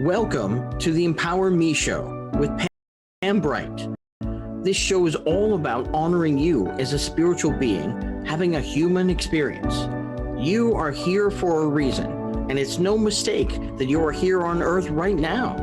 Welcome to the Empower Me Show with Pam Bright. This show is all about honoring you as a spiritual being, having a human experience. You are here for a reason, and it's no mistake that you are here on Earth right now.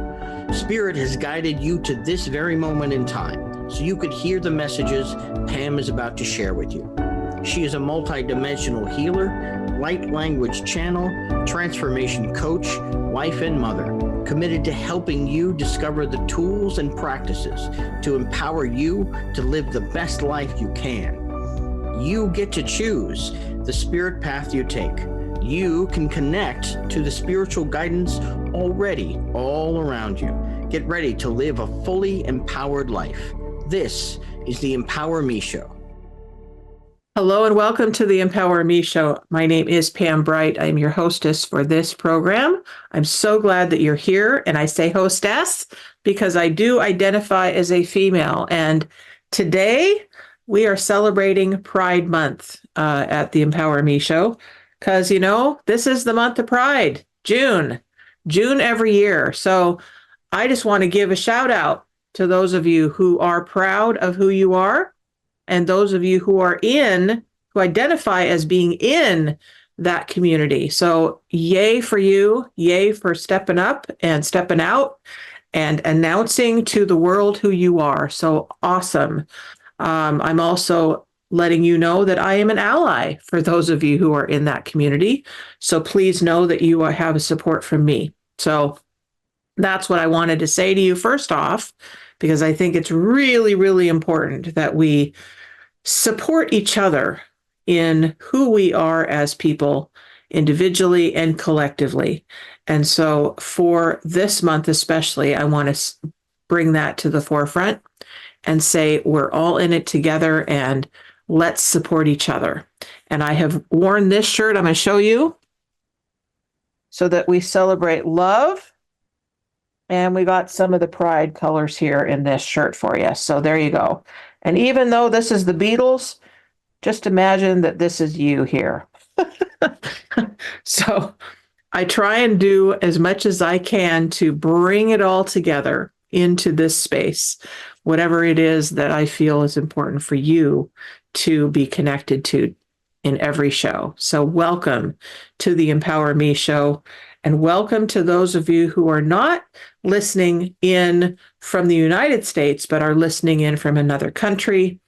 Spirit has guided you to this very moment in time, so you could hear the messages Pam is about to share with you. She is a multidimensional healer, light language channel, transformation coach, wife and mother, committed to helping you discover the tools and practices to empower you to live the best life you can. You get to choose the spirit path you take. You can connect to the spiritual guidance already all around you. Get ready to live a fully empowered life. This is the Empower Me Show. Hello and welcome to the Empower Me Show. My name is Pam Bright. I'm your hostess for this program. I'm so glad that you're here, and I say hostess because I do identify as a female. And today we are celebrating Pride Month at the Empower Me Show because, you know, this is the month of Pride, June every year. So I just want to give a shout out to those of you who are proud of who you are, and those of you who identify as being in that community. So yay for you, yay for stepping up and stepping out and announcing to the world who you are. So awesome. I'm also letting you know that I am an ally for those of you who are in that community. So please know that you have support from me. So that's what I wanted to say to you first off, because I think it's really, really important that we support each other in who we are as people, individually and collectively. And so for this month especially, I want to bring that to the forefront and say we're all in it together and let's support each other. And I have worn this shirt, I'm going to show you, so that we celebrate love. And we got some of the pride colors here in this shirt for you. So there you go. And even though this is the Beatles, just imagine that this is you here. So I try and do as much as I can to bring it all together into this space, whatever it is that I feel is important for you to be connected to in every show. So welcome to the Empower Me Show. And welcome to those of you who are not listening in from the United States, but are listening in from another country.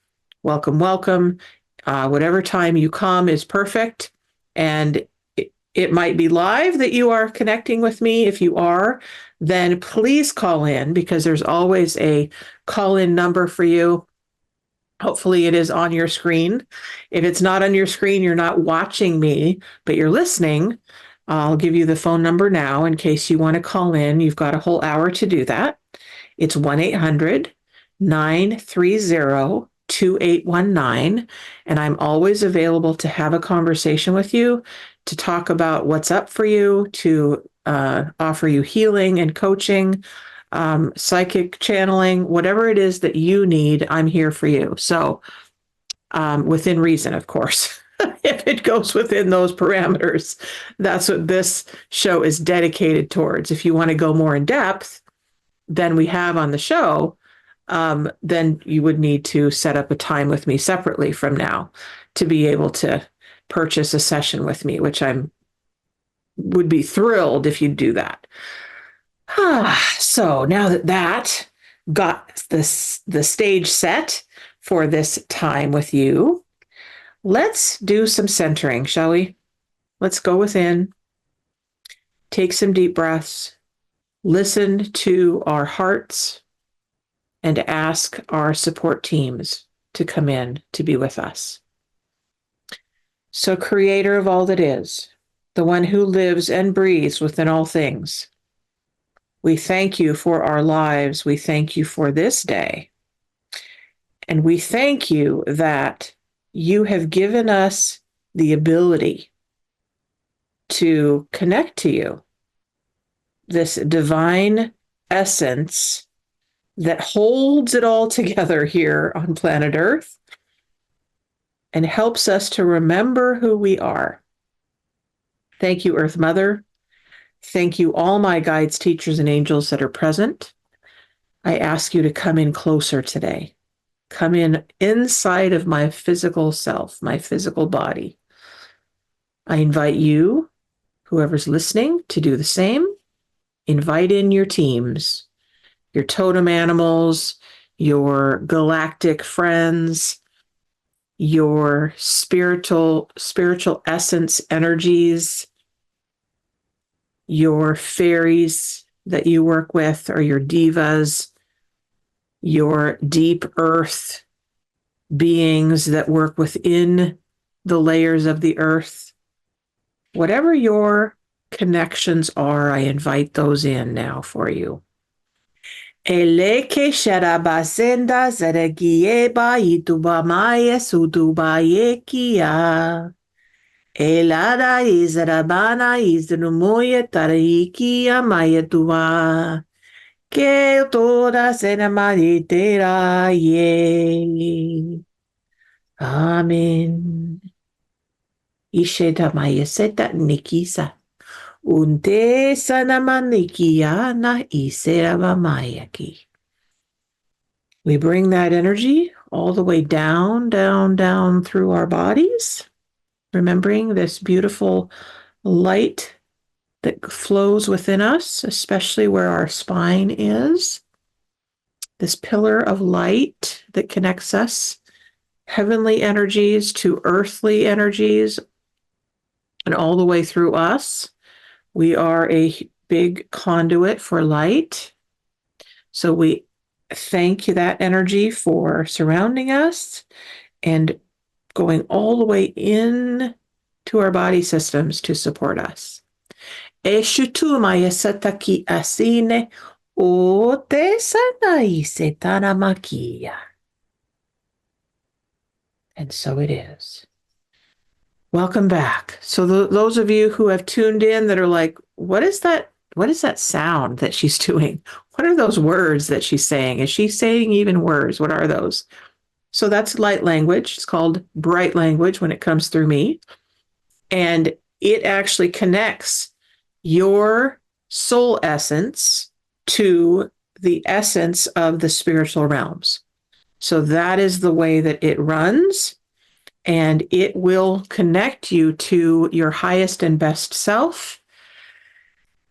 Welcome, welcome. Whatever time you come is perfect. And it might be live that you are connecting with me. If you are, then please call in, because there's always a call-in number for you. Hopefully it is on your screen. If it's not on your screen, you're not watching me, but you're listening. I'll give you the phone number now in case you want to call in. You've got a whole hour to do that. It's 1-800-930-2819. And I'm always available to have a conversation with you, to talk about what's up for you, to offer you healing and coaching, psychic channeling, whatever it is that you need, I'm here for you. So within reason, of course. If it goes within those parameters, that's what this show is dedicated towards. If you want to go more in depth than we have on the show, then you would need to set up a time with me separately from now to be able to purchase a session with me, which would be thrilled if you do that. So now that got the stage set for this time with you, let's do some centering, shall we? Let's go within, take some deep breaths, listen to our hearts, and ask our support teams to come in to be with us. So, Creator of all that is, the one who lives and breathes within all things, we thank you for our lives. We thank you for this day. And we thank you that you have given us the ability to connect to you, this divine essence that holds it all together here on planet Earth and helps us to remember who we are. Thank you, Earth Mother. Thank you, all my guides, teachers, and angels that are present. I ask you to come in closer today. Come in inside of my physical self, my physical body. I invite you, whoever's listening, to do the same. Invite in your teams, your totem animals, your galactic friends, your spiritual essence energies, your fairies that you work with, or your divas, your deep earth beings that work within the layers of the earth. Whatever your connections are, I invite those in now for you. Eleke sharabasenda zaragieba itubamaye sudubayekia. Elada izarabana iznumuye tarikia mayetua. Que toda sena maritera ye. Amen. Isheta mayeseta nikisa. Unte sanamanikiana iseravamayaki. We bring that energy all the way down, down, down through our bodies, remembering this beautiful light that flows within us, especially where our spine is. This pillar of light that connects us, heavenly energies to earthly energies, and all the way through us. We are a big conduit for light. So we thank that energy for surrounding us and going all the way in to our body systems to support us. Eshutuma yasataki asine ote sanai setanamakia. And so it is. Welcome back. So those of you who have tuned in that are like, what is that? What is that sound that she's doing? What are those words that she's saying? Is she saying even words? What are those? So that's light language. It's called bright language when it comes through me. And it actually connects your soul essence to the essence of the spiritual realms. So that is the way that it runs. And it will connect you to your highest and best self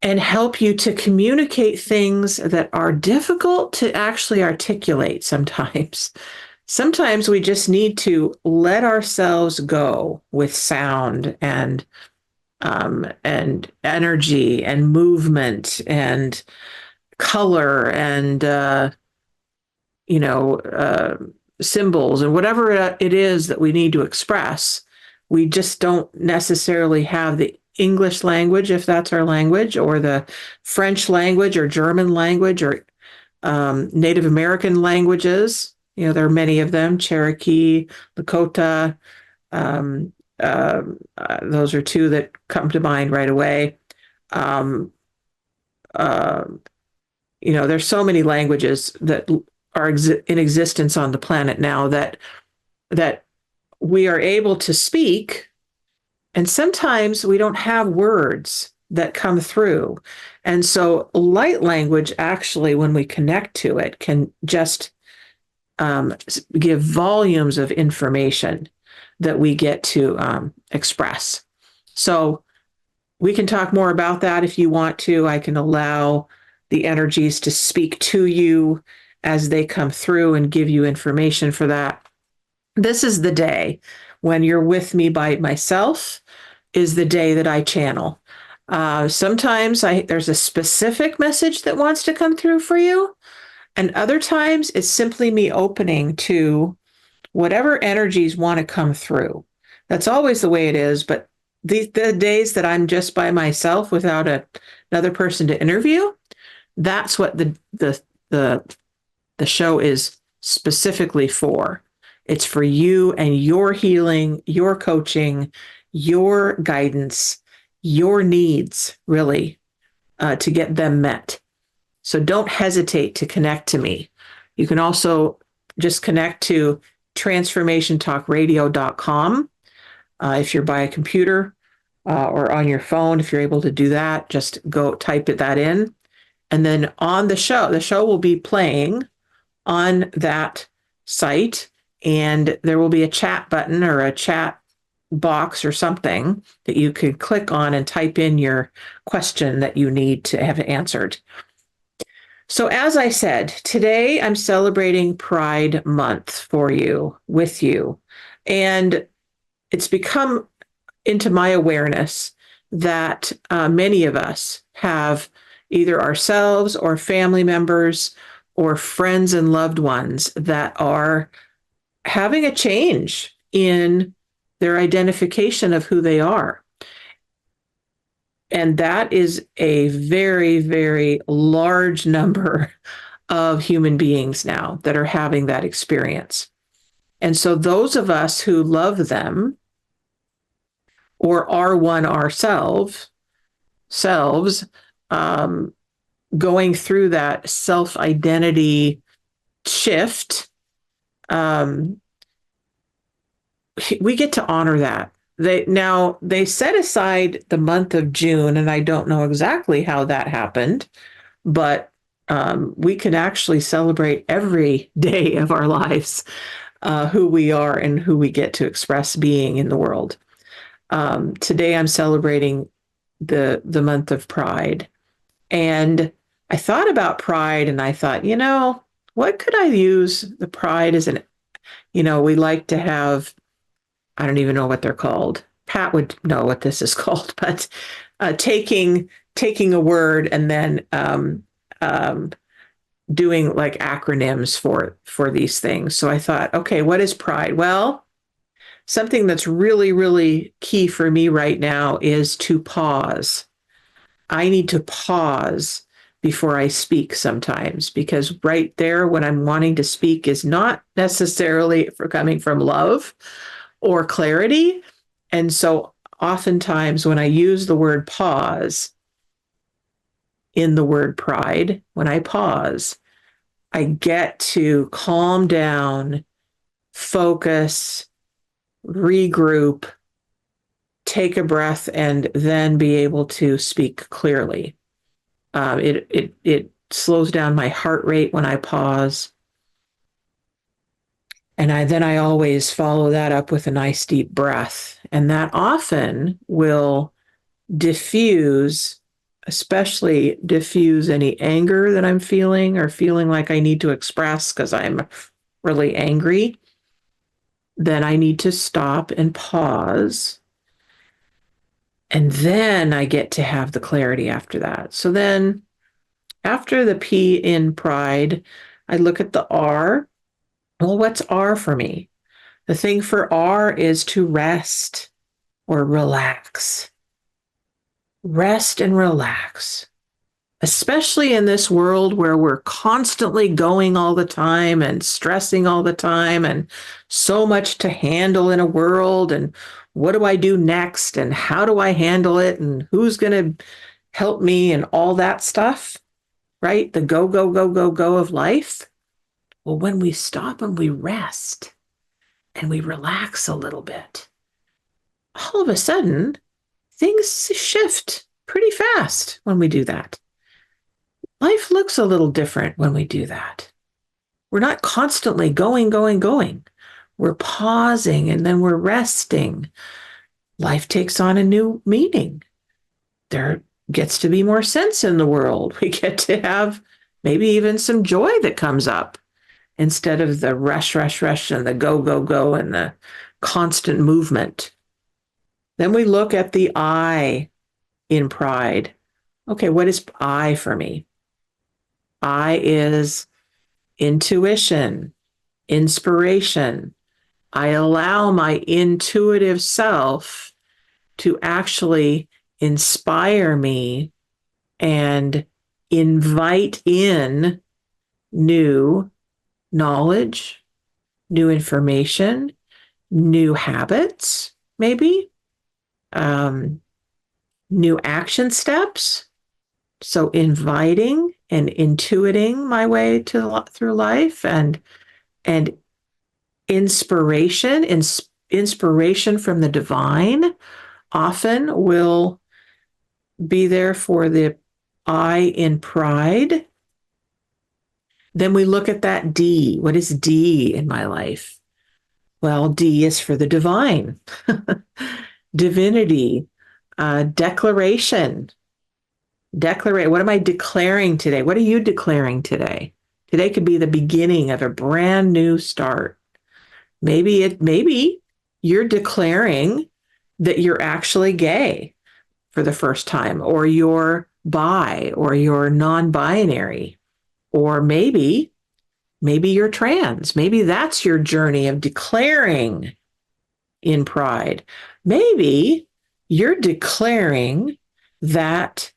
and help you to communicate things that are difficult to actually articulate sometimes. Sometimes we just need to let ourselves go with sound and energy and movement and color and symbols and whatever it is that we need to express. We just don't necessarily have the English language, if that's our language, or the French language or German language or Native American languages. There are many of them, Cherokee, Lakota. Those are two that come to mind right away. There's so many languages that are in existence on the planet now that we are able to speak, and sometimes we don't have words that come through. And so light language, actually, when we connect to it, can just give volumes of information that we get to express. So we can talk more about that if you want to. I can allow the energies to speak to you as they come through and give you information for that. This is the day when you're with me by myself, is the day that I channel. Sometimes there's a specific message that wants to come through for you. And other times it's simply me opening to whatever energies want to come through. That's always the way it is. But the days that I'm just by myself without another person to interview, that's what the show is specifically for. It's for you and your healing, your coaching, your guidance, your needs, really, to get them met. So don't hesitate to connect to me. You can also just connect to transformationtalkradio.com if you're by a computer, or on your phone. If you're able to do that, just go type that in. And then on the show will be playing on that site, and there will be a chat button or a chat box or something that you could click on and type in your question that you need to have answered. So, as I said, today I'm celebrating Pride Month for you, with you. And it's become into my awareness that many of us have either ourselves or family members or friends and loved ones that are having a change in their identification of who they are. And that is a very, very large number of human beings now that are having that experience. And so those of us who love them or are one ourselves, going through that self-identity shift, we get to honor that. They set aside the month of June, and I don't know exactly how that happened, but we can actually celebrate every day of our lives, who we are and who we get to express being in the world. Today I'm celebrating the month of Pride, and I thought about Pride, and I thought, what could I use the Pride as we like to have. I don't even know what they're called. Pat would know what this is called, but taking a word and then doing like acronyms for these things. So I thought, okay, what is pride? Well, something that's really, really key for me right now is to pause. I need to pause before I speak sometimes, because right there, when I'm wanting to speak is not necessarily coming from love or clarity. And so oftentimes when I use the word pause in the word pride, when I pause, I get to calm down, focus, regroup, take a breath, and then be able to speak clearly. It slows down my heart rate when I pause. And I always follow that up with a nice deep breath. And that often will especially diffuse any anger that I'm feeling or feeling like I need to express because I'm really angry. Then I need to stop and pause. And then I get to have the clarity after that. So then after the P in pride, I look at the R. Well, what's R for me? The thing for R is to rest or relax. Rest and relax, especially in this world where we're constantly going all the time and stressing all the time and so much to handle in a world. And what do I do next? And how do I handle it? And who's going to help me and all that stuff, right? The go, go, go, go, go of life. Well, when we stop and we rest and we relax a little bit, all of a sudden, things shift pretty fast when we do that. Life looks a little different when we do that. We're not constantly going, going, going. We're pausing and then we're resting. Life takes on a new meaning. There gets to be more sense in the world. We get to have maybe even some joy that comes up instead of the rush, rush, rush and the go, go, go and the constant movement. Then we look at the I in pride. Okay, what is I for me? I is intuition, inspiration. I allow my intuitive self to actually inspire me and invite in new knowledge, new information, new habits, maybe, new action steps. So inviting and intuiting my way through life, and inspiration from the divine often will be there for the I in pride. Then we look at that D. What is D in my life? Well, D is for the divine, divinity, declaration. Declare. What am I declaring today? What are you declaring today? Today could be the beginning of a brand new start. Maybe you're declaring that you're actually gay for the first time, or you're bi, or you're non-binary, or maybe you're trans. Maybe that's your journey of declaring in pride. Maybe you're declaring that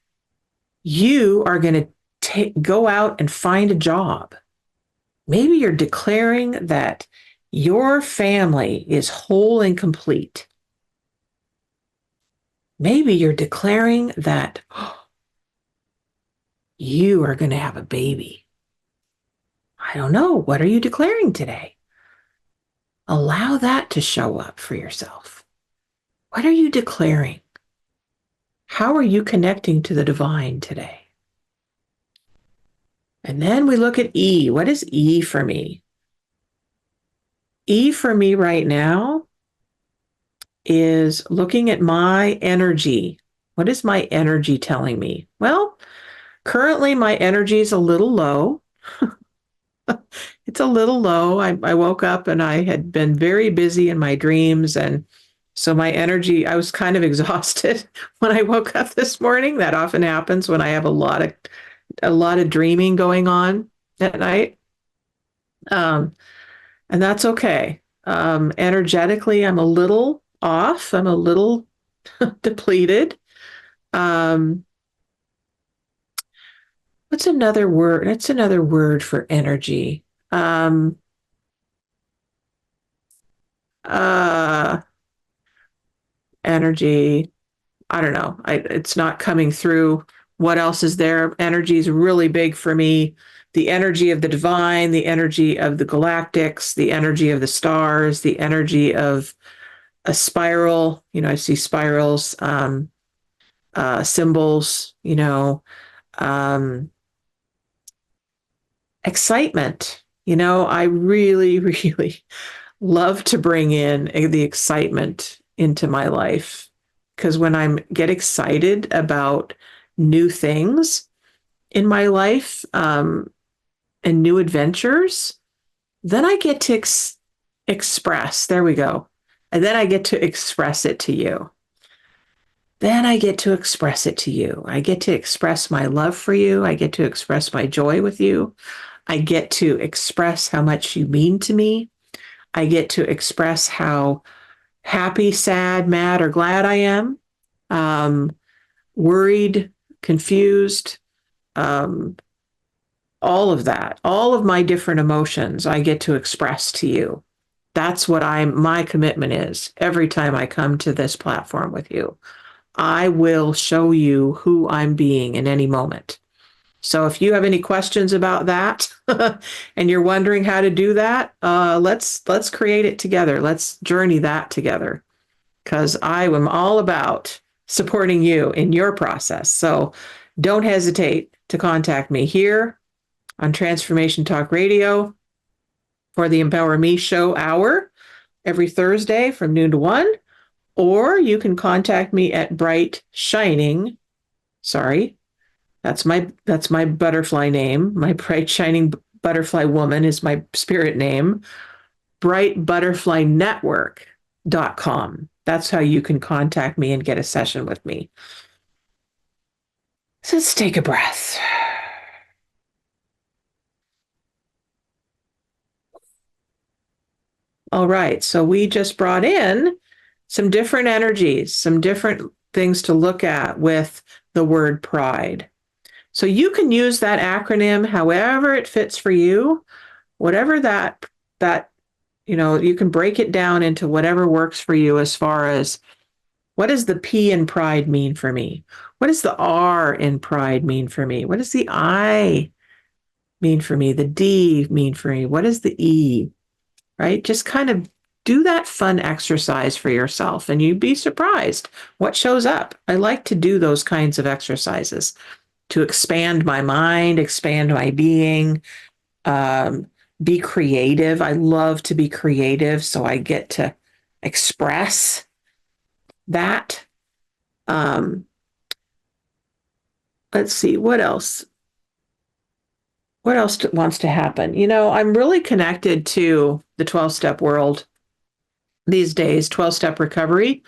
you are going to go out and find a job. Maybe you're declaring that your family is whole and complete. Maybe you're declaring that you are going to have a baby. I don't know. What are you declaring today? Allow that to show up for yourself. What are you declaring? How are you connecting to the divine today? And then we look at E. What is E for me? E for me right now is looking at my energy. What is my energy telling me? Well, currently my energy is a little low. It's a little low. I woke up and I had been very busy in my dreams. And so my energy, I was kind of exhausted when I woke up this morning. That often happens when I have a lot of dreaming going on at night. And that's okay. Energetically, I'm a little off. I'm a little depleted. What's another word? That's another word for energy. Energy. I don't know. It's not coming through. What else is there? Energy is really big for me. The energy of the divine, the energy of the galactics, the energy of the stars, the energy of a spiral. I see spirals, symbols, excitement. I really, really love to bring in the excitement into my life, because when I get excited about new things in my life, and new adventures, then I get to express. There we go. And then I get to express it to you. Then I get to express it to you. I get to express my love for you. I get to express my joy with you. I get to express how much you mean to me. I get to express how happy, sad, mad, or glad I am, worried, confused, all of that, all of my different emotions, I get to express to you. That's what my commitment is every time I come to this platform with you. I will show you who I'm being in any moment. So if you have any questions about that and you're wondering how to do that, let's create it together. Let's journey that together, because I am all about supporting you in your process. So don't hesitate to contact me here on Transformation Talk Radio for the Empower Me Show hour every Thursday from noon to 1. Or you can contact me at Bright Shining. Sorry, that's my butterfly name. My Bright Shining Butterfly Woman is my spirit name. brightbutterflynetwork.com. That's how you can contact me and get a session with me. So let's take a breath. All right, so we just brought in some different energies, some different things to look at with the word pride. So you can use that acronym however it fits for you, whatever that you can break it down into whatever works for you, as far as what does the P in pride mean for me? What does the R in pride mean for me? What does the I mean for me? The D mean for me? What is the E? Right? Just kind of do that fun exercise for yourself, and you'd be surprised what shows up. I like to do those kinds of exercises to expand my mind, expand my being, um, be creative. I love to be creative, so I get to express that. Let's see, what else? What else wants to happen? I'm really connected to the 12-step world these days, 12-step recovery.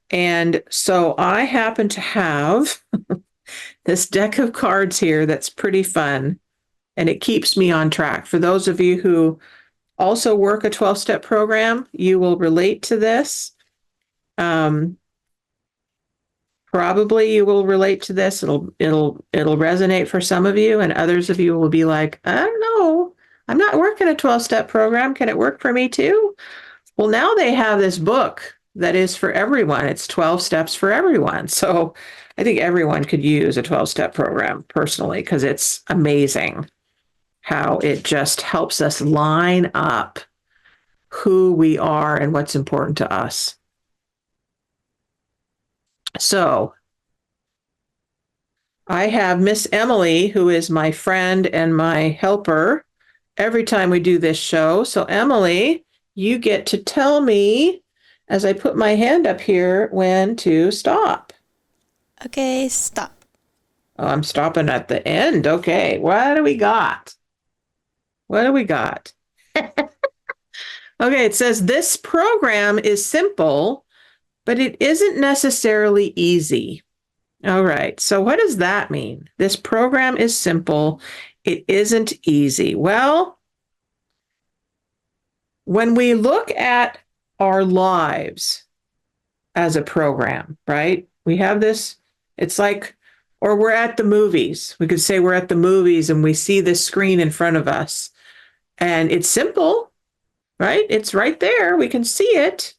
And so I happen to have this deck of cards here that's pretty fun, and it keeps me on track. For those of you who also work a 12-step program, you will relate to this. Probably you will relate to this. It'll resonate for some of you, and others of you will be like, I don't know, I'm not working a 12-step program. Can it work for me too? Well, now they have this book that is for everyone. It's 12 steps for everyone. So I think everyone could use a 12-step program personally, because it's amazing how it just helps us line up who we are and what's important to us. So I have Miss Emily, who is my friend and my helper every time we do this show. So Emily, you get to tell me, as I put my hand up here, when to stop. Okay, stop. Oh, I'm stopping at the end. Okay, what do we got? What do we got? Okay, it says this program is simple, but it isn't necessarily easy. All right, so what does that mean? This program is simple. It isn't easy. Well, when we look at our lives as a program, right? We have this, it's like, or we're at the movies. We could say we're at the movies and we see this screen in front of us. And it's simple, right? It's right there. We can see it,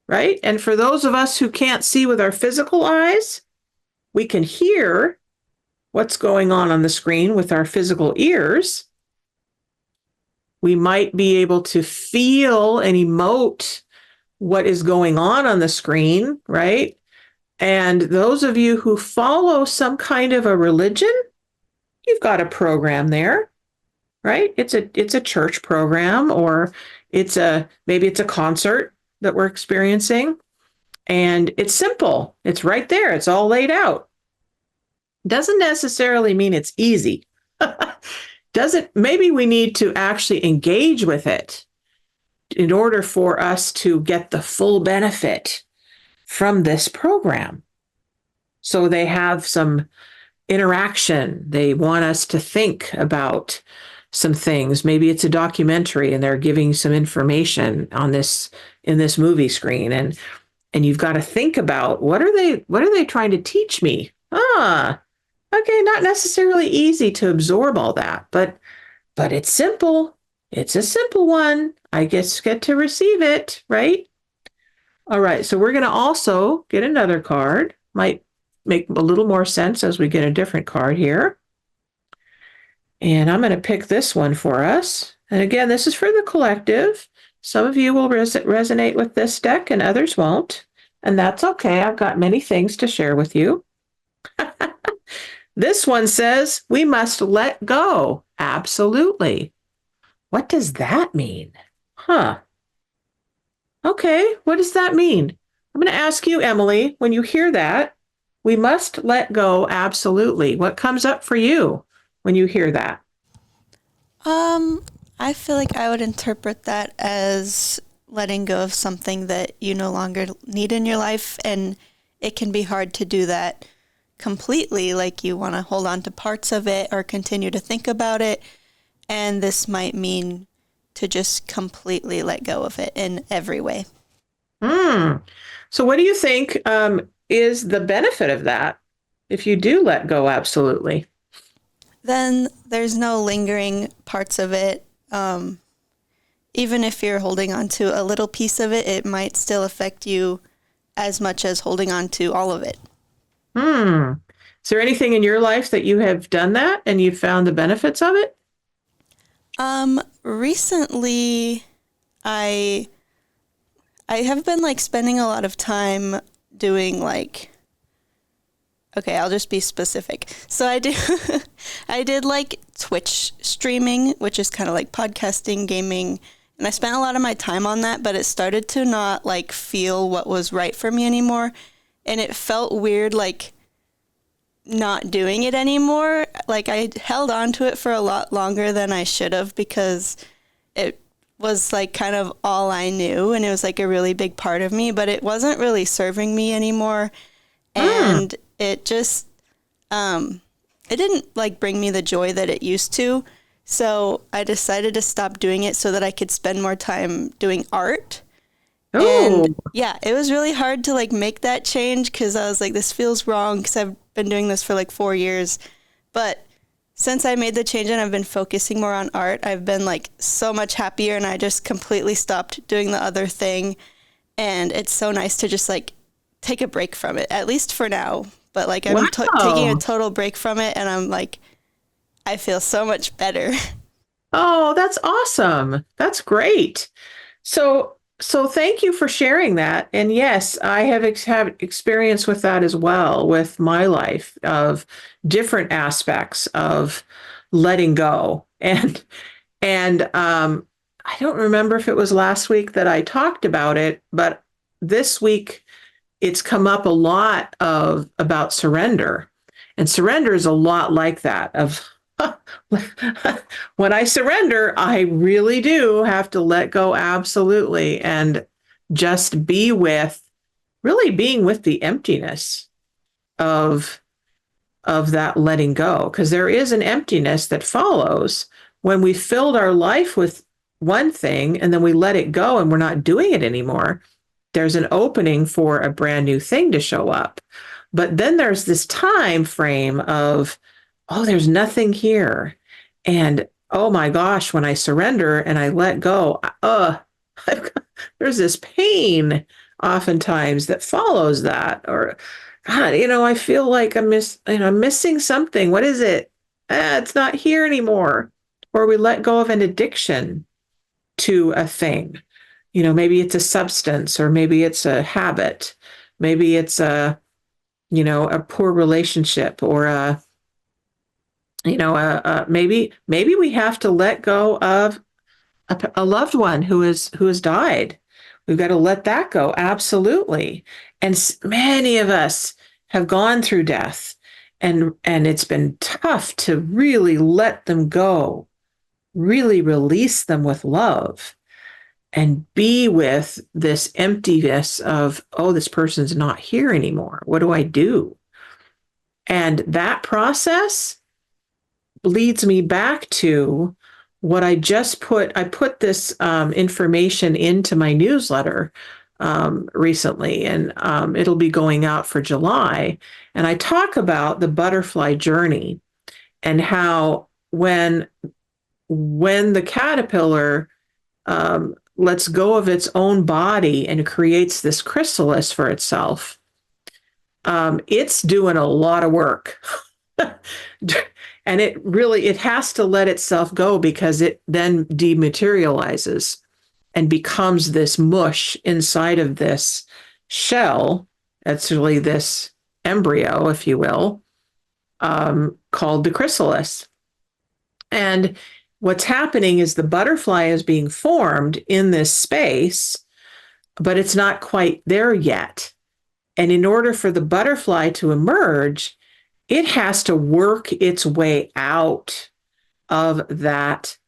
right? And for those of us who can't see with our physical eyes, we can hear what's going on the screen with our physical ears. We might be able to feel and emote what is going on the screen, right? And those of you who follow some kind of a religion, you've got a program there, right? It's a church program, or maybe it's a concert that we're experiencing, and it's simple. It's right there. It's all laid out. Doesn't necessarily mean it's easy. Maybe we need to actually engage with it in order for us to get the full benefit from this program. So they have some interaction. They want us to think about some things. Maybe it's a documentary and they're giving some information on this in this movie screen. And you've got to think about what are they trying to teach me? Okay, not necessarily easy to absorb all that, but it's simple. It's a simple one. I guess get to receive it, right? All right, so we're going to also get another card. Might make a little more sense as we get a different card here. And I'm going to pick this one for us. And again, this is for the collective. Some of you will resonate with this deck and others won't. And that's okay. I've got many things to share with you. This one says, we must let go. Absolutely. What does that mean? Okay, what does that mean? I'm going to ask you, Emily, when you hear that, we must let go. Absolutely. What comes up for you when you hear that? I feel like I would interpret that as letting go of something that you no longer need in your life, and it can be hard to do that completely, like you want to hold on to parts of it or continue to think about it, and this might mean to just completely let go of it in every way. So what do you think is the benefit of that if you do let go? Absolutely. Then there's no lingering parts of it. Even if you're holding on to a little piece of it, it might still affect you as much as holding on to all of it. Is there anything in your life that you have done that and you found the benefits of it? Recently, I I have been like spending a lot of time doing like, okay, I'll just be specific. So I did like Twitch streaming, which is kind of like podcasting, gaming, and I spent a lot of my time on that, but it started to not like feel what was right for me anymore. And it felt weird, like not doing it anymore. Like I held on to it for a lot longer than I should have because it was like kind of all I knew and it was like a really big part of me, but it wasn't really serving me anymore. And it just, it didn't like bring me the joy that it used to. So I decided to stop doing it so that I could spend more time doing art. Oh, And yeah, it was really hard to like make that change because I was like, this feels wrong because I've been doing this for like 4 years. But since I made the change and I've been focusing more on art, I've been like so much happier and I just completely stopped doing the other thing. And it's so nice to just like take a break from it, at least for now. But like I'm taking a wow. total break from it and I'm like, I feel so much better. Oh, that's awesome. That's great. So thank you for sharing that. And yes, I have experience with that as well with my life of different aspects of letting go. And I don't remember if it was last week that I talked about it, but this week it's come up a lot of about surrender. And surrender is a lot like that of when I surrender, I really do have to let go absolutely and just be with really being with the emptiness of that letting go because there is an emptiness that follows when we filled our life with one thing and then we let it go and we're not doing it anymore. There's an opening for a brand new thing to show up. But then there's this time frame of, oh, there's nothing here. And oh my gosh, when I surrender and I let go, there's this pain oftentimes that follows that. Or, God, I feel like I'm missing something. What is it? It's not here anymore. Or we let go of an addiction to a thing. Maybe it's a substance, or maybe it's a habit. Maybe it's a poor relationship, or maybe we have to let go of a loved one who has died. We've got to let that go. Absolutely. And many of us have gone through death, and it's been tough to really let them go, really release them with love and be with this emptiness of, oh, this person's not here anymore. What do I do? And that process leads me back to what I put this information into my newsletter recently, and it'll be going out for July. And I talk about the butterfly journey and how when the caterpillar lets go of its own body and creates this chrysalis for itself, it's doing a lot of work. And it has to let itself go because it then dematerializes and becomes this mush inside of this shell. That's really this embryo, if you will, called the chrysalis. And what's happening is the butterfly is being formed in this space, but it's not quite there yet. And in order for the butterfly to emerge, it has to work its way out of that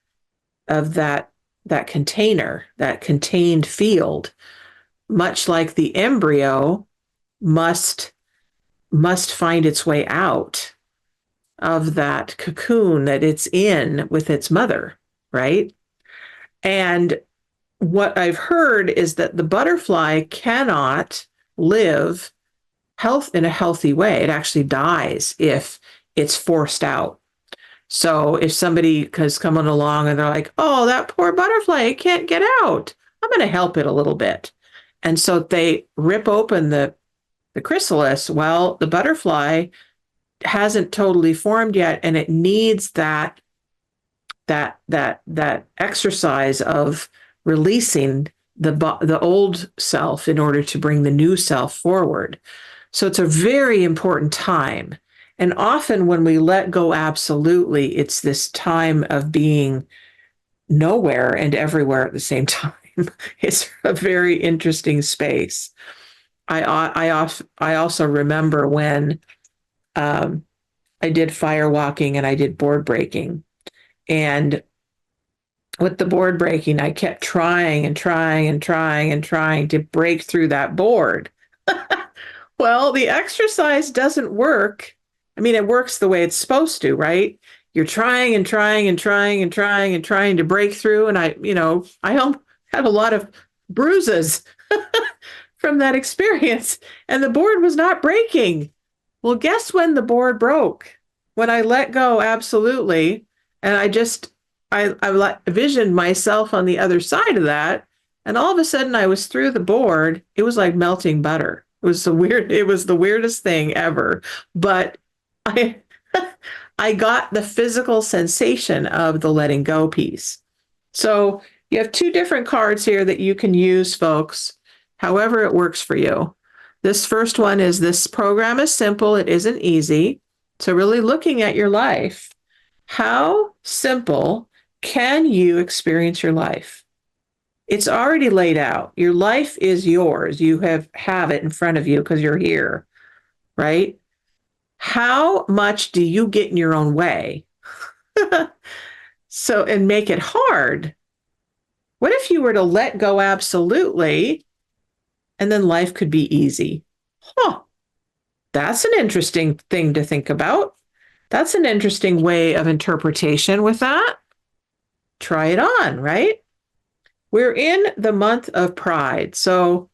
container, that contained field, much like the embryo must find its way out of that cocoon that it's in with its mother, right? And what I've heard is that the butterfly cannot live in a healthy way. It actually dies if it's forced out. So if somebody is coming along and they're like, oh, that poor butterfly, it can't get out, I'm going to help it a little bit. And so they rip open the chrysalis. Well, the butterfly hasn't totally formed yet, and it needs that exercise of releasing the old self in order to bring the new self forward. So it's a very important time. And often when we let go absolutely, it's this time of being nowhere and everywhere at the same time. It's a very interesting space. I also remember when I did fire walking and I did board breaking. And with the board breaking, I kept trying and trying and trying and trying to break through that board. Well, the exercise doesn't work. I mean, it works the way it's supposed to, right? You're trying and trying and trying and trying and trying to break through. And I had a lot of bruises from that experience. And the board was not breaking. Well, guess when the board broke? When I let go, absolutely. And I visioned myself on the other side of that. And all of a sudden I was through the board. It was like melting butter. It was the weirdest thing ever. But I I got the physical sensation of the letting go piece. So you have two different cards here that you can use, folks, however it works for you. This first one is, this program is simple. It isn't easy. So really looking at your life, how simple can you experience your life? It's already laid out. Your life is yours. You have it in front of you because you're here, right? How much do you get in your own way? And make it hard. What if you were to let go absolutely, and then life could be easy? That's an interesting thing to think about. That's an interesting way of interpretation with that. Try it on, right? We're in the month of Pride. So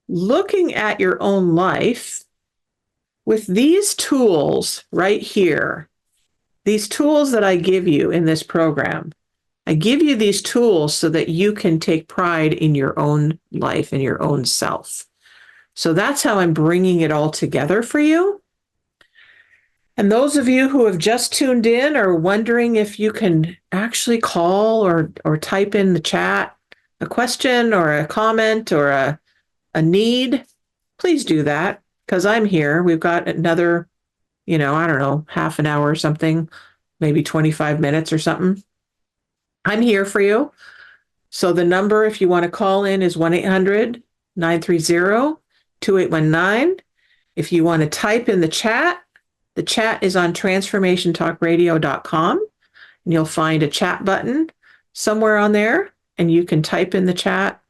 looking at your own life with these tools right here, these tools that I give you in this program, I give you these tools so that you can take pride in your own life and your own self. So that's how I'm bringing it all together for you. And those of you who have just tuned in are wondering if you can actually call or type in the chat a question or a comment or a need, please do that, because I'm here. We've got another, I don't know, half an hour or something, maybe 25 minutes or something. I'm here for you. So the number, if you want to call in, is 1-800-930-2819. If you want to type in the chat is on transformationtalkradio.com, and you'll find a chat button somewhere on there, and you can type in the chat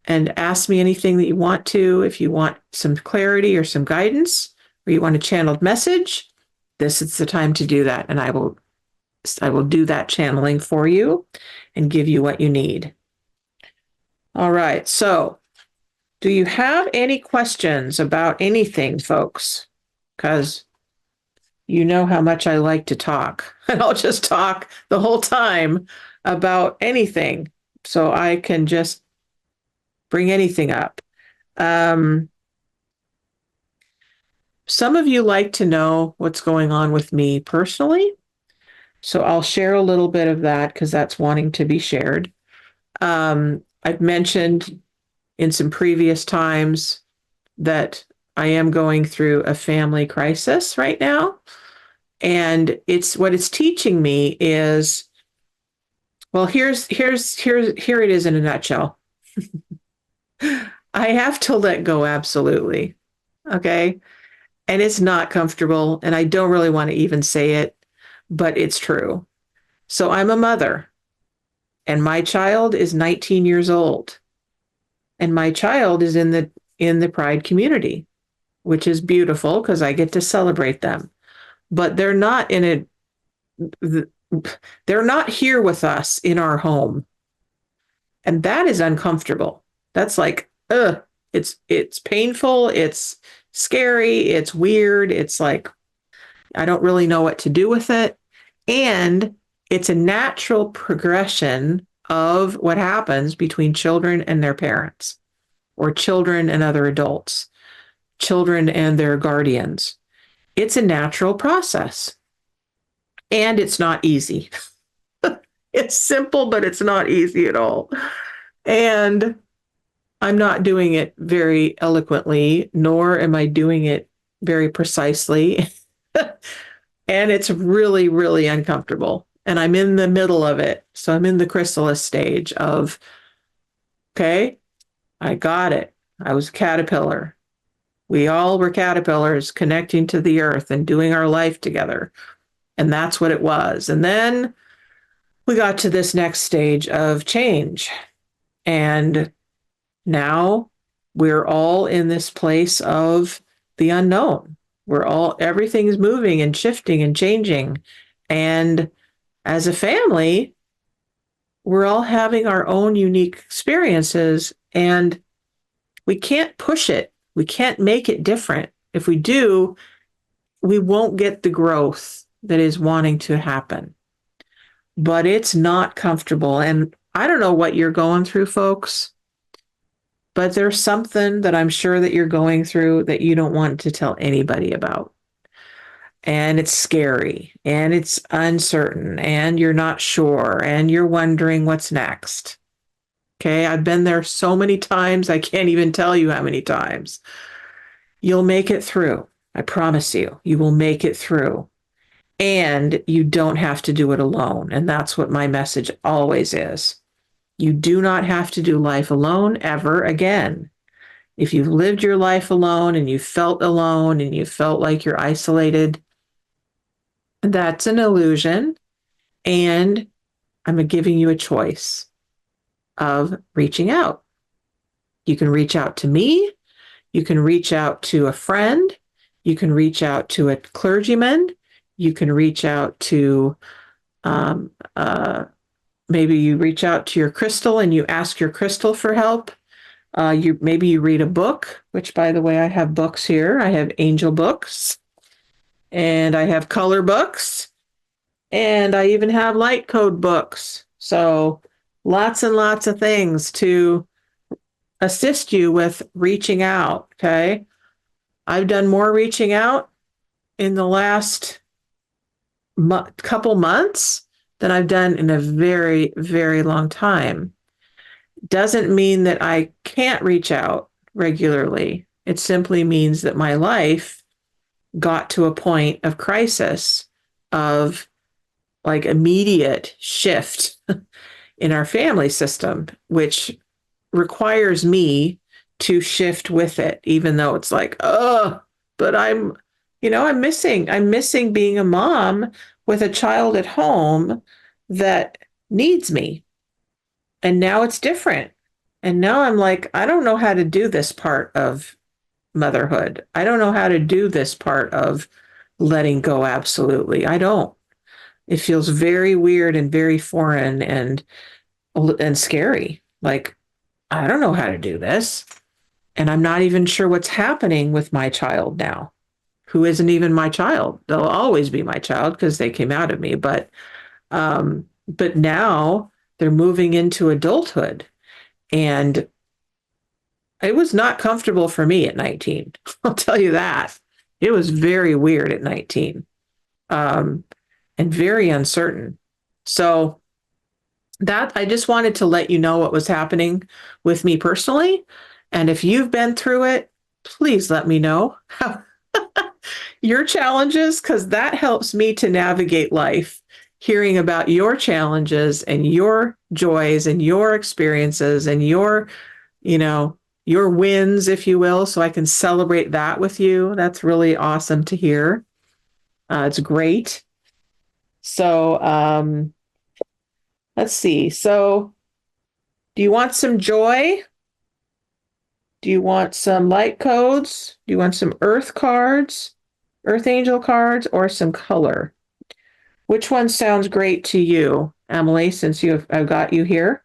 and ask me anything that you want to. If you want some clarity or some guidance, or you want a channeled message, this is the time to do that, and I will do that channeling for you and give you what you need. All right, so do you have any questions about anything, folks? Because you know how much I like to talk, and I'll just talk the whole time about anything. So I can just bring anything up. Some of you like to know what's going on with me personally. So I'll share a little bit of that because that's wanting to be shared. I've mentioned in some previous times that I am going through a family crisis right now. And what it's teaching me is, well, here it is in a nutshell. I have to let go absolutely. Okay. And it's not comfortable, and I don't really want to even say it, but it's true. So I'm a mother, and my child is 19 years old, and my child is in the Pride community, which is beautiful because I get to celebrate them. But they're not they're not here with us in our home. And that is uncomfortable. That's like, it's painful. It's scary. It's weird. It's like, I don't really know what to do with it. And it's a natural progression of what happens between children and their parents, or children and other adults, children and their guardians. It's a natural process, and it's not easy. It's simple, but it's not easy at all. And I'm not doing it very eloquently, nor am I doing it very precisely. And it's really, really uncomfortable. And I'm in the middle of it. So I'm in the chrysalis stage of, okay, I got it. I was a caterpillar. We all were caterpillars connecting to the earth and doing our life together. And that's what it was. And then we got to this next stage of change. And now we're all in this place of the unknown. Everything is moving and shifting and changing. And as a family, we're all having our own unique experiences, and we can't push it. We can't make it different. If we do, we won't get the growth that is wanting to happen. But it's not comfortable. And I don't know what you're going through, folks, but there's something that I'm sure that you're going through that you don't want to tell anybody about. And it's scary and it's uncertain and you're not sure and you're wondering what's next. Okay, I've been there so many times, I can't even tell you how many times. You'll make it through. I promise you, you will make it through. And you don't have to do it alone. And that's what my message always is. You do not have to do life alone ever again. If you've lived your life alone and you felt alone and you felt like you're isolated, that's an illusion. And I'm giving you a choice of reaching out. You can reach out to me. You can reach out to a friend. You can reach out to a clergyman. You can reach out to, maybe you reach out to your crystal and you ask your crystal for help. Maybe you read a book, which, by the way, I have books here. I have angel books and I have color books and I even have light code books. So lots and lots of things to assist you with reaching out. Okay. I've done more reaching out in the last couple months than I've done in a very, very long time. Doesn't mean that I can't reach out regularly. It simply means that my life got to a point of crisis, of like immediate shift in our family system, which requires me to shift with it, even though it's like, oh, but I'm missing being a mom with a child at home that needs me. And now it's different. And now I'm like, I don't know how to do this part of motherhood. I don't know how to do this part of letting go. Absolutely. I don't. It feels very weird and very foreign and scary. Like, I don't know how to do this. And I'm not even sure what's happening with my child now, who isn't even my child. They'll always be my child because they came out of me. But now they're moving into adulthood. And it was not comfortable for me at 19. I'll tell you that. It was very weird at 19, and very uncertain. So that I just wanted to let you know what was happening with me personally. And if you've been through it, please let me know your challenges, because that helps me to navigate life, hearing about your challenges and your joys and your experiences and your wins, if you will, so I can celebrate that with you. That's really awesome to hear. It's great. So let's see. So do you want some joy? Do you want some light codes? Do you want some earth cards, earth angel cards, or some color? Which one sounds great to you, Emily, since I've got you here?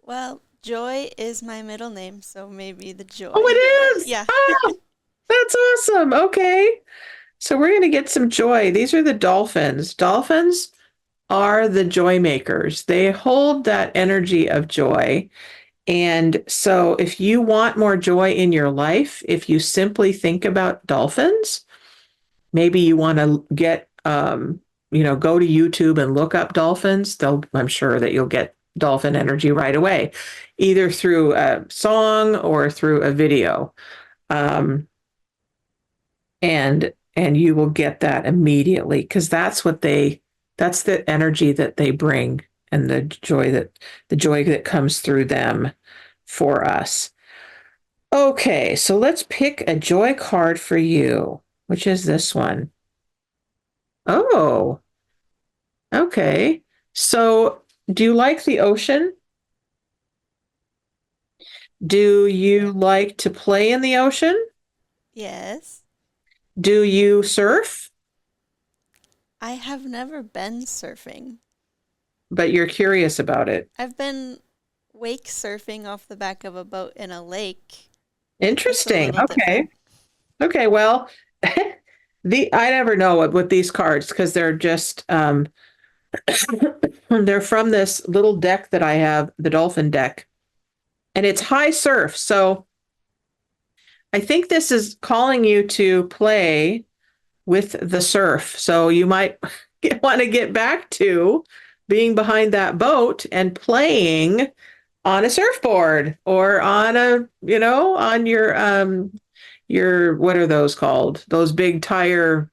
Well, Joy is my middle name, so maybe the Joy. Oh, it is? Yeah. Oh, that's awesome. Okay. So we're going to get some joy. These are the dolphins. Dolphins are the joy makers. They hold that energy of joy. And so if you want more joy in your life, if you simply think about dolphins, maybe you want to get, go to YouTube and look up dolphins. I'm sure that you'll get dolphin energy right away, either through a song or through a video. Um, and you will get that immediately, because that's the energy that they bring, and the joy that comes through them for us. Okay, so let's pick a joy card for you, which is this one. Oh, okay. So do you like the ocean? Do you like to play in the ocean? Yes. Do you surf? I have never been surfing. But you're curious about it. I've been wake surfing off the back of a boat in a lake. It's a Interesting. little Okay. different. Okay, well, I never know with these cards, because they're just they're from this little deck that I have, the dolphin deck. And it's high surf. So I think this is calling you to play with the surf. So you might want to get back to being behind that boat and playing on a surfboard, or on on your, what are those called? Those big tire,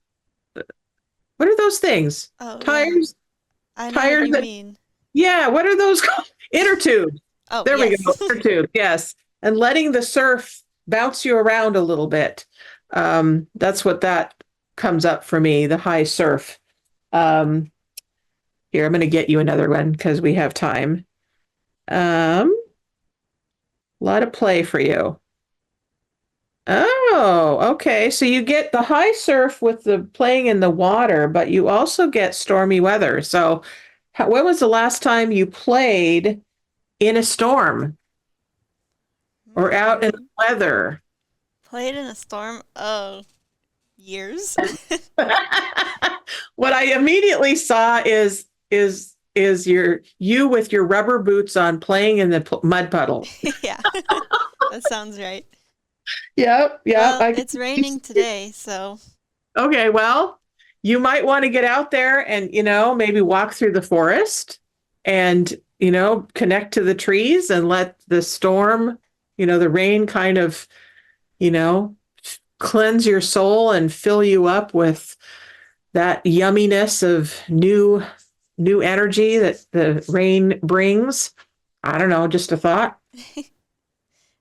what are those things? Oh, yeah. Tires, I know what tires you that, mean. yeah, what are those called? Inner tube. Oh, There we yes. go. Inner tube. Yes. And letting the surf bounce you around a little bit. That's what that comes up for me, the high surf. Here, I'm going to get you another one because we have time. A lot of play for you. Oh, okay. So you get the high surf with the playing in the water, but you also get stormy weather. So when was the last time you played in a storm or out in the weather? Played in a storm? Oh, years. What I immediately saw is you with your rubber boots on, playing in the mud puddle. Yeah, that sounds right. Yep, yep. Well, it's raining today, so. Okay, well, you might want to get out there and, maybe walk through the forest and, connect to the trees and let the storm, the rain kind of, cleanse your soul and fill you up with that yumminess of new energy that the rain brings. I don't know, just a thought.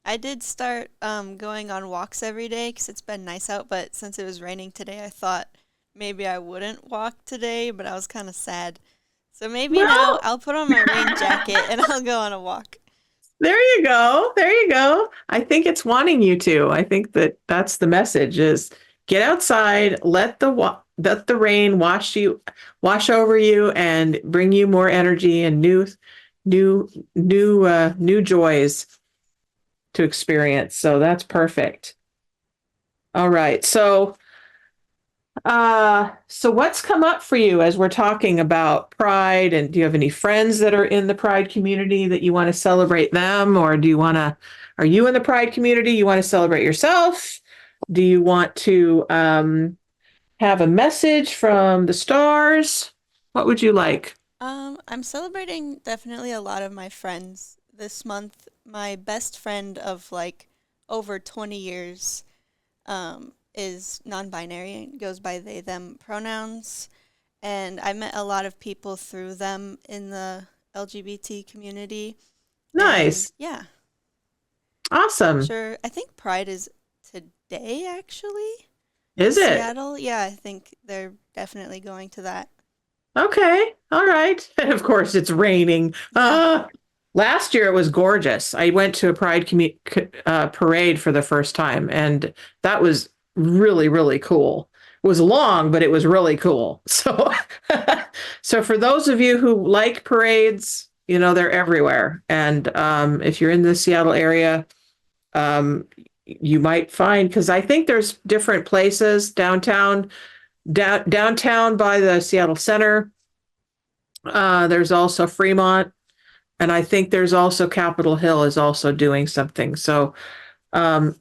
I did start going on walks every day because it's been nice out, but since it was raining today, I thought maybe I wouldn't walk today, but I was kind of sad. So maybe now I'll put on my rain jacket and I'll go on a walk. There you go. There you go. I think it's wanting you to. I think that's the message: is get outside, let the rain wash over you and bring you more energy and new joys to experience. So that's perfect. All right. So what's come up for you as we're talking about pride? And do you have any friends that are in the pride community that you want to celebrate them? Or are you in the pride community? You want to celebrate yourself? Do you want to have a message from the stars? What would you like? I'm celebrating definitely a lot of my friends this month. My best friend of like over 20 years is non-binary and goes by they, them pronouns. And I met a lot of people through them in the LGBT community. Nice. And yeah. Awesome. Sure. I think Pride is today, actually. Is it? Seattle? Yeah, I think they're definitely going to that. Okay. All right. And of course, it's raining. Last year it was gorgeous. I went to a Pride parade for the first time, and that was really, really cool. It was long, but it was really cool. So, so for those of you who like parades, they're everywhere. And if you're in the Seattle area, you might find, because I think there's different places downtown by the Seattle Center. There's also Fremont. And I think there's also Capitol Hill is also doing something. So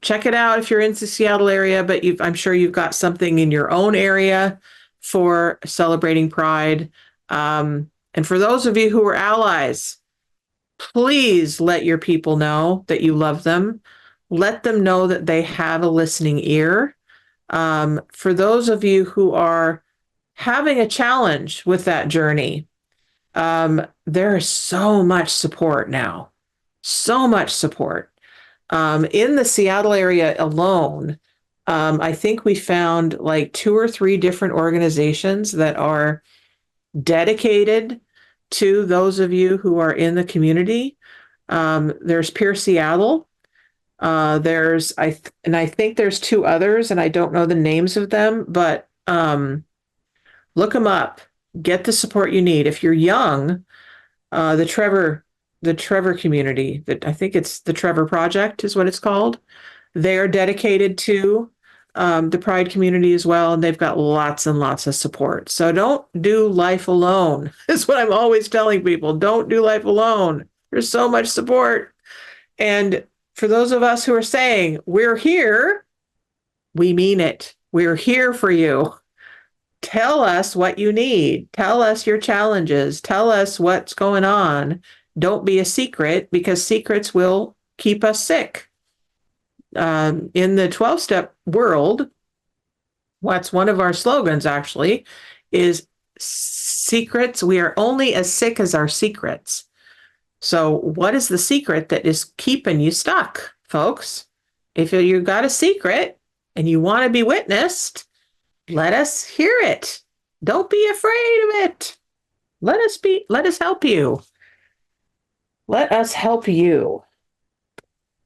check it out if you're in the Seattle area, but I'm sure you've got something in your own area for celebrating Pride. And for those of you who are allies, Please let your people know that you love them. Let them know that they have a listening ear. For those of you who are having a challenge with that journey, there is so much support now. So much support. In the Seattle area alone, I think we found like 2 or 3 different organizations that are dedicated to those of you who are in the community. There's Peer Seattle. I think there's 2 others, and I don't know the names of them, but look them up. Get the support you need. If you're young, the Trevor community, that I think it's the Trevor Project is what it's called. They are dedicated to the Pride community as well, and they've got lots and lots of support. So don't do life alone. Is what I'm always telling people. Don't do life alone. There's so much support. And for those of us who are saying we're here, we mean it. We're here for you. Tell us what you need. Tell us your challenges. Tell us what's going on. Don't be a secret, because secrets will keep us sick. In the 12-step world, what's one of our slogans actually is secrets. We are only as sick as our secrets. So what is the secret that is keeping you stuck, folks? If you got a secret and you want to be witnessed, let us hear it. Don't be afraid of it. Let us help you. Let us help you.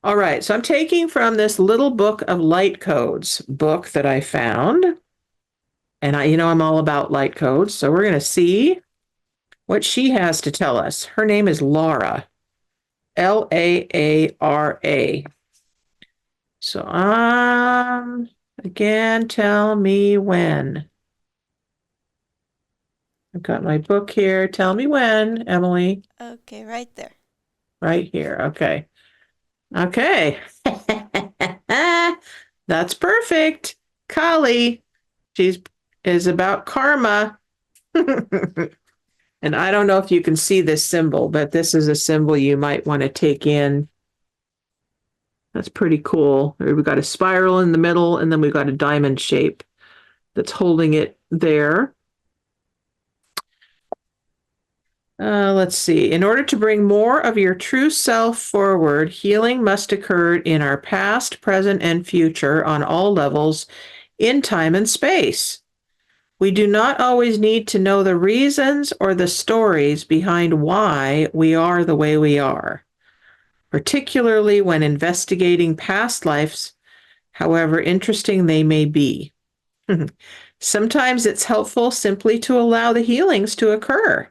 All right, so I'm taking from this little book of light codes book that I found. And I'm all about light codes. So we're going to see what she has to tell us. Her name is Laura. Laara. So, again, tell me when. I've got my book here. Tell me when, Emily. Okay, right there. Right here. Okay. Okay. That's perfect. Kali. Is about karma. And I don't know if you can see this symbol, but this is a symbol you might want to take in. That's pretty cool. We've got a spiral in the middle, and then we've got a diamond shape that's holding it there. Let's see. In order to bring more of your true self forward, healing must occur in our past, present, and future on all levels in time and space. We do not always need to know the reasons or the stories behind why we are the way we are, particularly when investigating past lives, however interesting they may be. Sometimes it's helpful simply to allow the healings to occur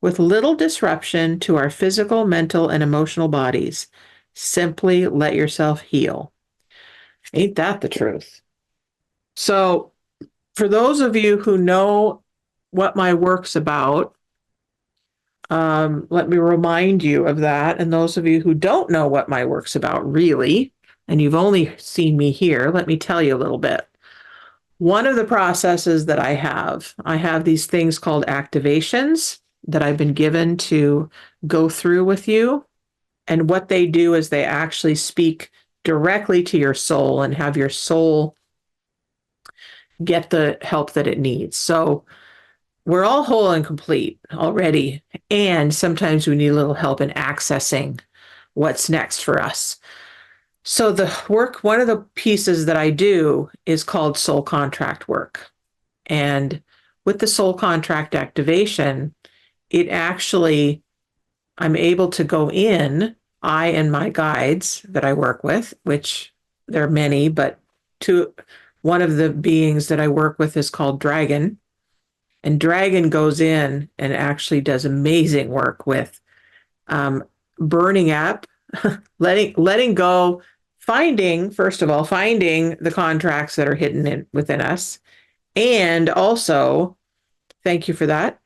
with little disruption to our physical, mental, and emotional bodies. Simply let yourself heal. Ain't that the truth? So, for those of you who know what my work's about, let me remind you of that. And those of you who don't know what my work's about, really, and you've only seen me here, let me tell you a little bit. One of the processes that I have these things called activations that I've been given to go through with you. And what they do is they actually speak directly to your soul and have your soul get the help that it needs. So we're all whole and complete already. And sometimes we need a little help in accessing what's next for us. So one of the pieces that I do is called soul contract work. And with the soul contract activation, I'm able to go in, I and my guides that I work with, which there are many, but one of the beings that I work with is called Dragon. And Dragon goes in and actually does amazing work with burning up, letting go, finding the contracts that are hidden within us. And also, thank you for that,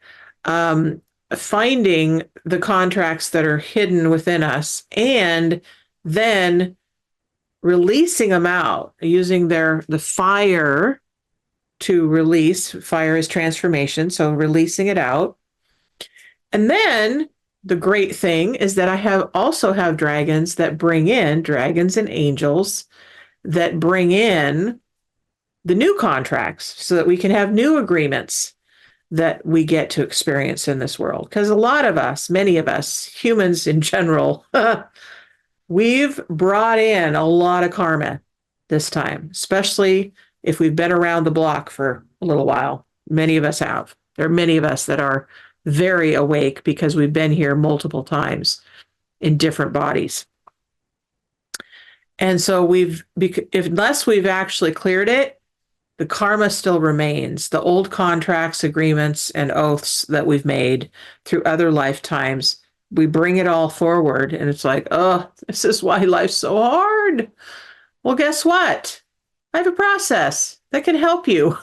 finding the contracts that are hidden within us and then releasing them out using the fire to release. Fire is transformation, so releasing it out. And then the great thing is that I also have dragons that bring in dragons and angels that bring in the new contracts so that we can have new agreements that we get to experience in this world. Because a lot of us, many of us, humans in general, we've brought in a lot of karma this time, especially if we've been around the block for a little while. Many of us have. There are many of us that are very awake because we've been here multiple times in different bodies. And so unless we've actually cleared it, the karma still remains. The old contracts, agreements, and oaths that we've made through other lifetimes, we bring it all forward. And it's like, oh, this is why life's so hard. Well, guess what? I have a process that can help you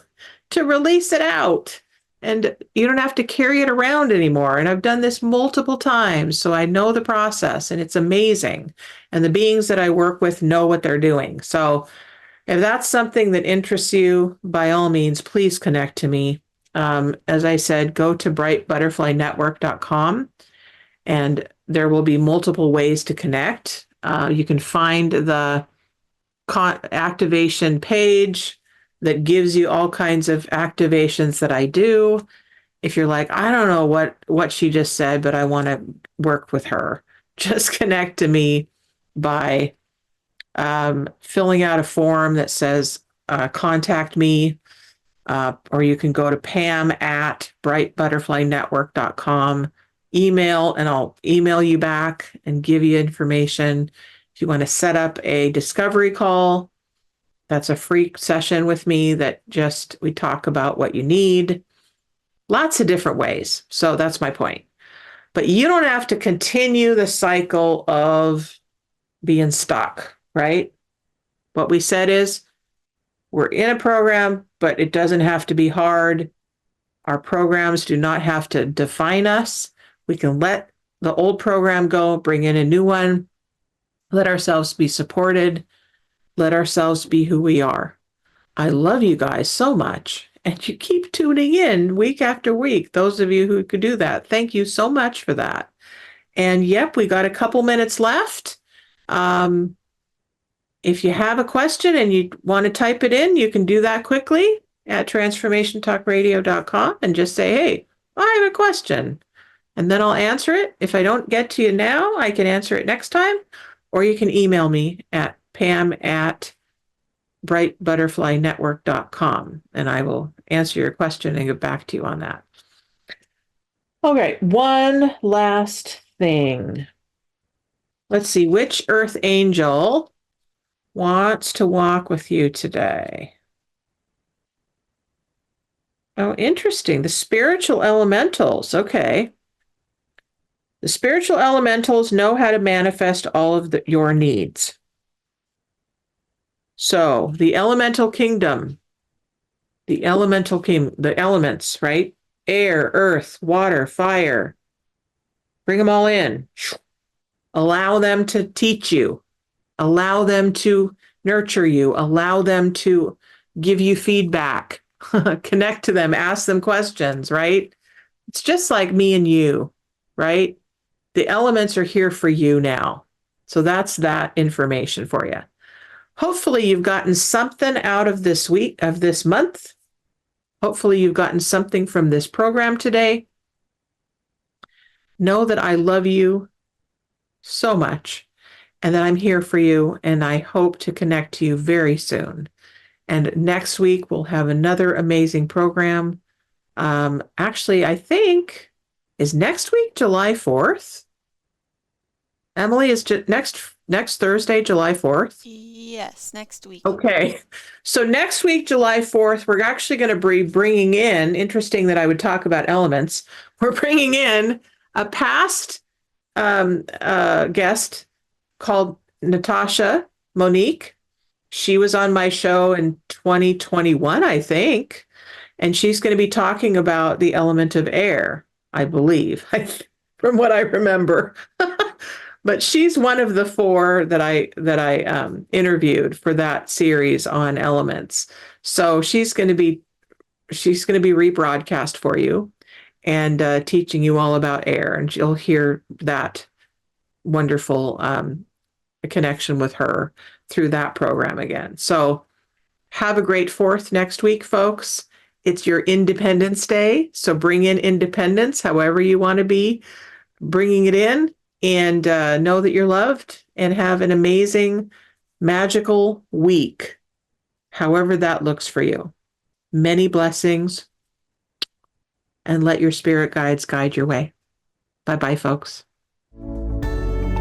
to release it out. And you don't have to carry it around anymore. And I've done this multiple times, so I know the process, and it's amazing. And the beings that I work with know what they're doing. So if that's something that interests you, by all means, please connect to me. As I said, go to brightbutterflynetwork.com, and there will be multiple ways to connect. You can find the activation page that gives you all kinds of activations that I do. If you're like, I don't know what she just said, but I want to work with her, just connect to me by filling out a form that says contact me, or you can go to pam@brightbutterflynetwork.com, email, and I'll email you back and give you information. If you want to set up a discovery call, that's a free session with me that we talk about what you need. Lots of different ways. So that's my point. But you don't have to continue the cycle of being stuck, right? What we said is we're in a program, but it doesn't have to be hard. Our programs do not have to define us. We can let the old program go, bring in a new one, let ourselves be supported, let ourselves be who we are. I love you guys so much. And you keep tuning in week after week. Those of you who could do that, thank you so much for that. And yep, we got a couple minutes left. If you have a question and you want to type it in, you can do that quickly at transformationtalkradio.com and just say, hey, I have a question. And then I'll answer it. If I don't get to you now, I can answer it next time. Or you can email me at pam@brightbutterflynetwork.com, and I will answer your question and get back to you on that. Okay, one last thing. Let's see, which earth angel wants to walk with you today? Oh, interesting. The spiritual elementals. Okay. The spiritual elementals know how to manifest all of your needs. So the elemental kingdom, the elements, right? Air, earth, water, fire. Bring them all in. Allow them to teach you. Allow them to nurture you. Allow them to give you feedback. Connect to them. Ask them questions, right? It's just like me and you, right? The elements are here for you now. So that's that information for you. Hopefully you've gotten something out of this week, of this month. Hopefully you've gotten something from this program today. Know that I love you so much and that I'm here for you, and I hope to connect to you very soon. And next week we'll have another amazing program. Actually, I think, is next week July 4th? Emily, is next Thursday, July 4th? Yes, next week. Okay. So next week, July 4th, we're actually going to be bringing in, interesting that I would talk about elements, we're bringing in a past guest called Natasha Monique. She was on my show in 2021, I think, and she's going to be talking about the element of air, I believe, from what I remember. But she's one of the four that I interviewed for that series on elements. So she's going to be rebroadcast for you. and teaching you all about air. And you'll hear that wonderful connection with her through that program again. So have a great 4th next week, folks. It's your Independence Day. So bring in independence, however you want to be bringing it in, and know that you're loved, and have an amazing, magical week, however that looks for you. Many blessings, and let your spirit guides guide your way. Bye-bye, folks.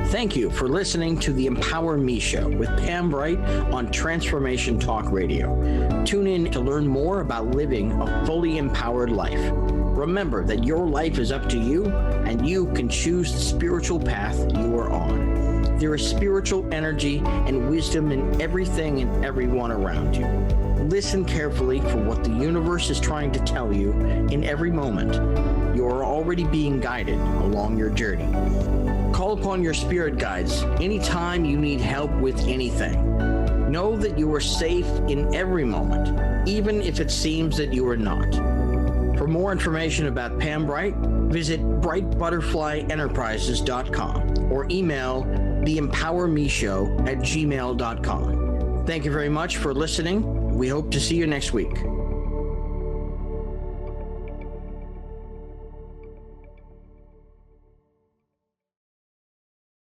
Thank you for listening to the Empower Me Show with Pam Bright on Transformation Talk Radio. Tune in to learn more about living a fully empowered life. Remember that your life is up to you, and you can choose the spiritual path you are on. There is spiritual energy and wisdom in everything and everyone around you. Listen carefully for what the universe is trying to tell you in every moment. You are already being guided along your journey. Call upon your spirit guides anytime you need help with anything. Know that you are safe in every moment, even if it seems that you are not. For more information about Pam Bright, visit brightbutterflyenterprises.com or email theempowermeshow@gmail.com. Thank you very much for listening. We hope to see you next week.